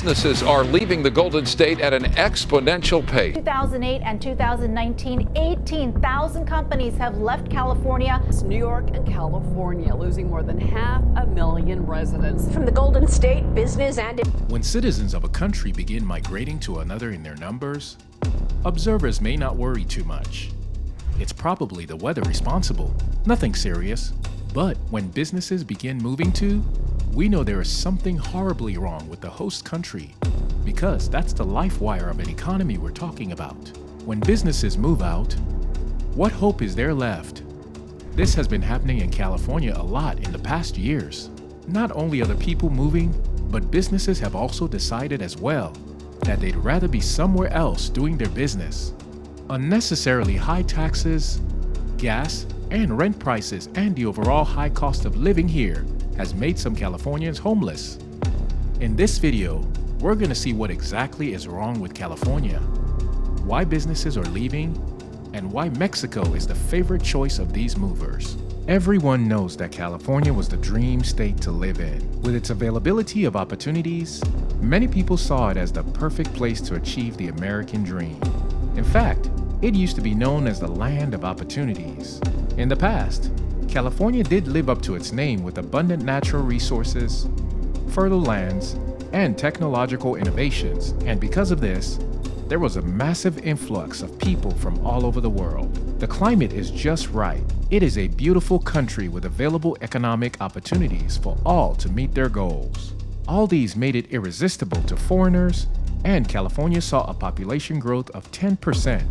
Businesses are leaving the Golden State at an exponential pace. 2008 and 2019, 18,000 companies have left California. New York and California losing more than 500,000 residents. From the Golden State, business and... When citizens of a country begin migrating to another in their numbers, observers may not worry too much. It's probably the weather responsible, nothing serious. But when businesses begin moving to, we know there is something horribly wrong with the host country, because that's the life wire of an economy we're talking about. When businesses move out, what hope is there left? This has been happening in California a lot in the past years. Not only are the people moving, but businesses have also decided as well that they'd rather be somewhere else doing their business. Unnecessarily high taxes, gas, and rent prices, and the overall high cost of living here has made some Californians homeless. In this video, we're going to see what exactly is wrong with California, why businesses are leaving, and why Mexico is the favorite choice of these movers. Everyone knows that California was the dream state to live in. With its availability of opportunities, many people saw it as the perfect place to achieve the American dream. In fact, it used to be known as the land of opportunities. In the past, California did live up to its name with abundant natural resources, fertile lands, and technological innovations, and because of this, there was a massive influx of people from all over the world. The climate is just right. It is a beautiful country with available economic opportunities for all to meet their goals. All these made it irresistible to foreigners, and California saw a population growth of 10%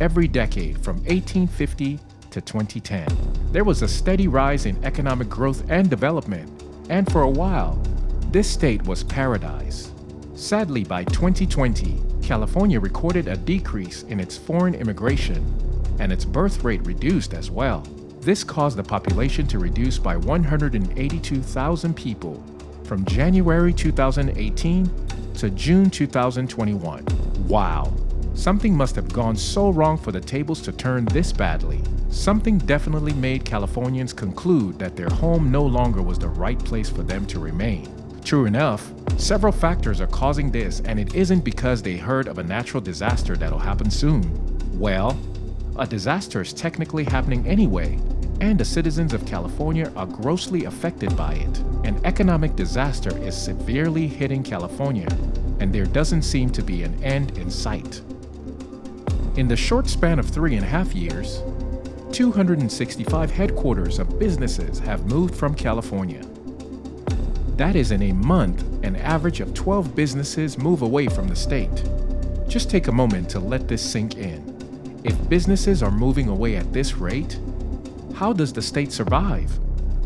every decade from 1850 to 2010. There was a steady rise in economic growth and development, and for a while, this state was paradise. Sadly, by 2020, California recorded a decrease in its foreign immigration, and its birth rate reduced as well. This caused the population to reduce by 182,000 people from January 2018 to June 2021. Wow! Something must have gone so wrong for the tables to turn this badly. Something definitely made Californians conclude that their home no longer was the right place for them to remain. True enough, several factors are causing this, and it isn't because they heard of a natural disaster that'll happen soon. Well, a disaster is technically happening anyway, and the citizens of California are grossly affected by it. An economic disaster is severely hitting California, and there doesn't seem to be an end in sight. In the short span of 3.5 years, 265 headquarters of businesses have moved from California. That is in a month, an average of 12 businesses move away from the state. Just take a moment to let this sink in. If businesses are moving away at this rate, how does the state survive?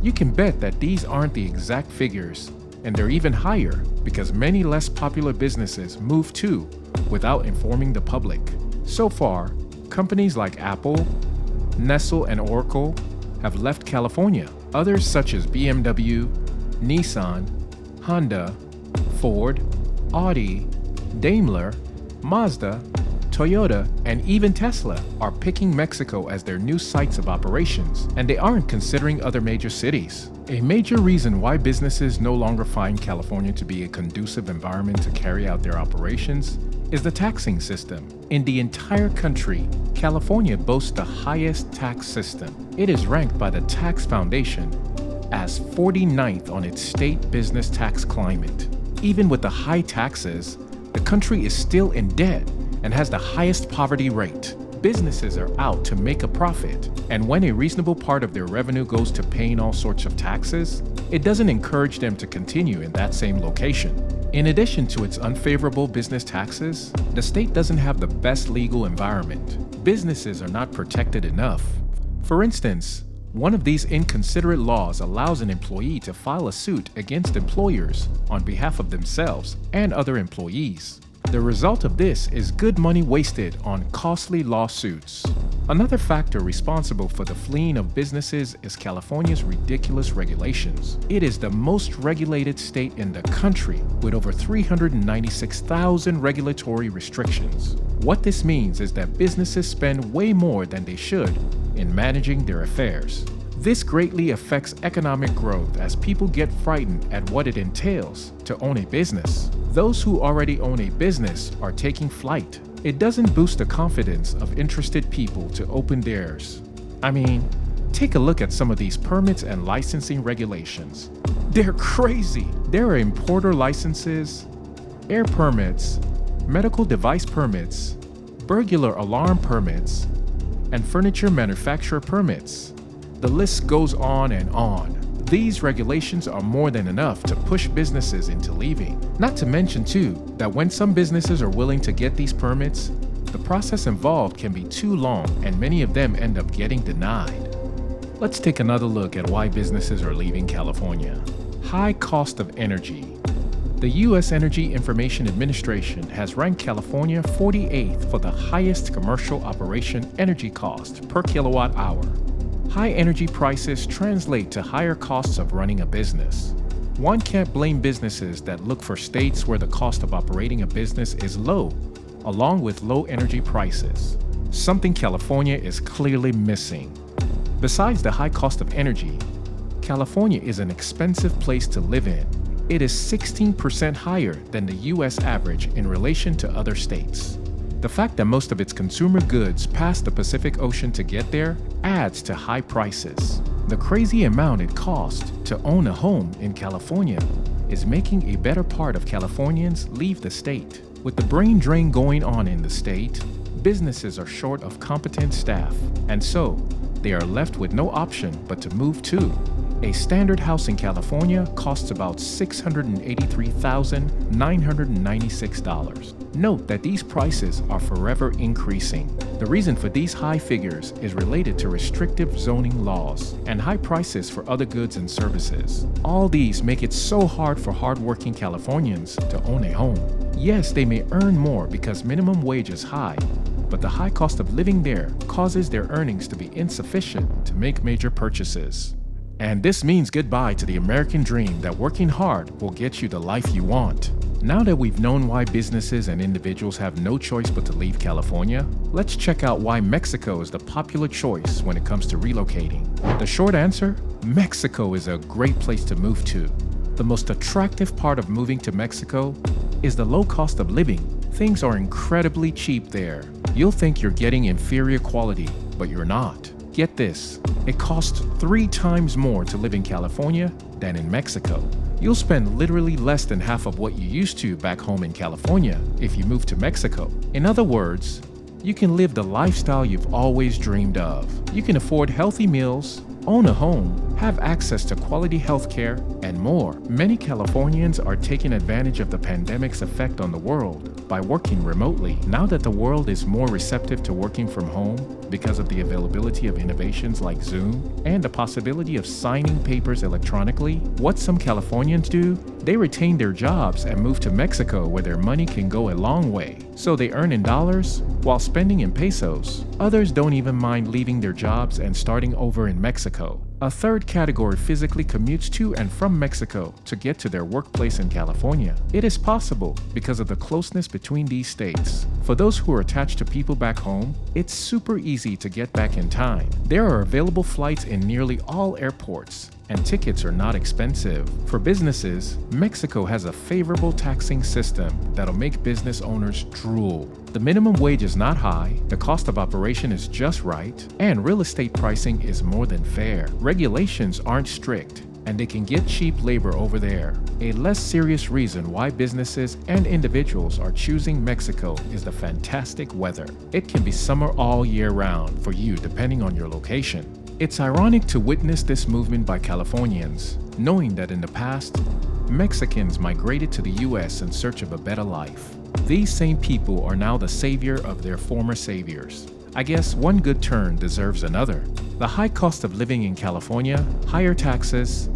You can bet that these aren't the exact figures, and they're even higher because many less popular businesses move too without informing the public. So far, companies like Apple, Nestle, and Oracle have left California. Others such as BMW, Nissan, Honda, Ford, Audi, Daimler, Mazda, Toyota, and even Tesla are picking Mexico as their new sites of operations, and they aren't considering other major cities. A major reason why businesses no longer find California to be a conducive environment to carry out their operations is the taxing system. In the entire country, California boasts the highest tax system. It is ranked by the Tax Foundation as 49th on its state business tax climate. Even with the high taxes, the country is still in debt and has the highest poverty rate. Businesses are out to make a profit, and when a reasonable part of their revenue goes to paying all sorts of taxes, it doesn't encourage them to continue in that same location. In addition to its unfavorable business taxes, the state doesn't have the best legal environment. Businesses are not protected enough. For instance, one of these inconsiderate laws allows an employee to file a suit against employers on behalf of themselves and other employees. The result of this is good money wasted on costly lawsuits. Another factor responsible for the fleeing of businesses is California's ridiculous regulations. It is the most regulated state in the country, with over 396,000 regulatory restrictions. What this means is that businesses spend way more than they should in managing their affairs. This greatly affects economic growth as people get frightened at what it entails to to own a business. Those who already own a business are taking flight. It doesn't boost the confidence of interested people to open theirs. I mean, take a look at some of these permits and licensing regulations. They're crazy. There are importer licenses, air permits, medical device permits, burglar alarm permits, and furniture manufacturer permits. The list goes on and on. These regulations are more than enough to push businesses into leaving. Not to mention too, that when some businesses are willing to get these permits, the process involved can be too long and many of them end up getting denied. Let's take another look at why businesses are leaving California. High cost of energy. The U.S. Energy Information Administration has ranked California 48th for the highest commercial operation energy cost per kilowatt hour. High energy prices translate to higher costs of running a business. One can't blame businesses that look for states where the cost of operating a business is low, along with low energy prices. Something California is clearly missing. Besides the high cost of energy, California is an expensive place to live in. It is 16% higher than the U.S. average in relation to other states. The fact that most of its consumer goods pass the Pacific Ocean to get there adds to high prices. The crazy amount it costs to own a home in California is making a better part of Californians leave the state. With the brain drain going on in the state, businesses are short of competent staff, and so they are left with no option but to move too. A standard house in California costs about $683,996. Note that these prices are forever increasing. The reason for these high figures is related to restrictive zoning laws and high prices for other goods and services. All these make it so hard for hardworking Californians to own a home. Yes, they may earn more because minimum wage is high, but the high cost of living there causes their earnings to be insufficient to make major purchases. And this means goodbye to the American dream that working hard will get you the life you want. Now that we've known why businesses and individuals have no choice but to leave California, let's check out why Mexico is the popular choice when it comes to relocating. The short answer? Mexico is a great place to move to. The most attractive part of moving to Mexico is the low cost of living. Things are incredibly cheap there. You'll think you're getting inferior quality, but you're not. Get this, it costs 3 times more to live in California than in Mexico. You'll spend literally less than half of what you used to back home in California if you move to Mexico. In other words, you can live the lifestyle you've always dreamed of. You can afford healthy meals, own a home, have access to quality healthcare, and more. Many Californians are taking advantage of the pandemic's effect on the world by working remotely. Now that the world is more receptive to working from home because of the availability of innovations like Zoom and the possibility of signing papers electronically, what some Californians do, they retain their jobs and move to Mexico where their money can go a long way. So they earn in dollars while spending in pesos. Others don't even mind leaving their jobs and starting over in Mexico. A third category physically commutes to and from Mexico to get to their workplace in California. It is possible because of the closeness between these states. For those who are attached to people back home, it's super easy to get back in time. There are available flights in nearly all airports, and tickets are not expensive. For businesses, Mexico has a favorable taxing system that'll make business owners drool. The minimum wage is not high, the cost of operation is just right, and real estate pricing is more than fair. Regulations aren't strict, and they can get cheap labor over there. A less serious reason why businesses and individuals are choosing Mexico is the fantastic weather. It can be summer all year round for you depending on your location. It's ironic to witness this movement by Californians, knowing that in the past, Mexicans migrated to the U.S. in search of a better life. These same people are now the savior of their former saviors. I guess one good turn deserves another. The high cost of living in California, higher taxes,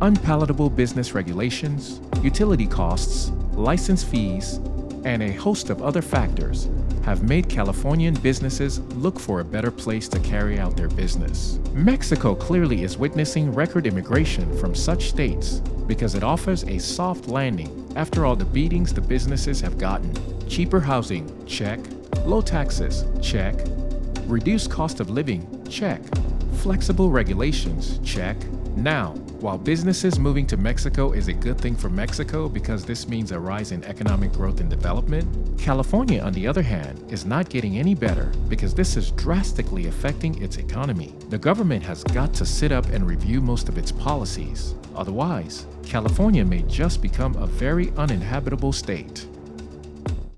unpalatable business regulations, utility costs, license fees, and a host of other factors have made Californian businesses look for a better place to carry out their business. Mexico clearly is witnessing record immigration from such states because it offers a soft landing after all the beatings the businesses have gotten. Cheaper housing, check. Low taxes, check. Reduced cost of living, check. Flexible regulations, check. Now, while businesses moving to Mexico is a good thing for Mexico because this means a rise in economic growth and development, California, on the other hand, is not getting any better because this is drastically affecting its economy. The government has got to sit up and review most of its policies. Otherwise, California may just become a very uninhabitable state.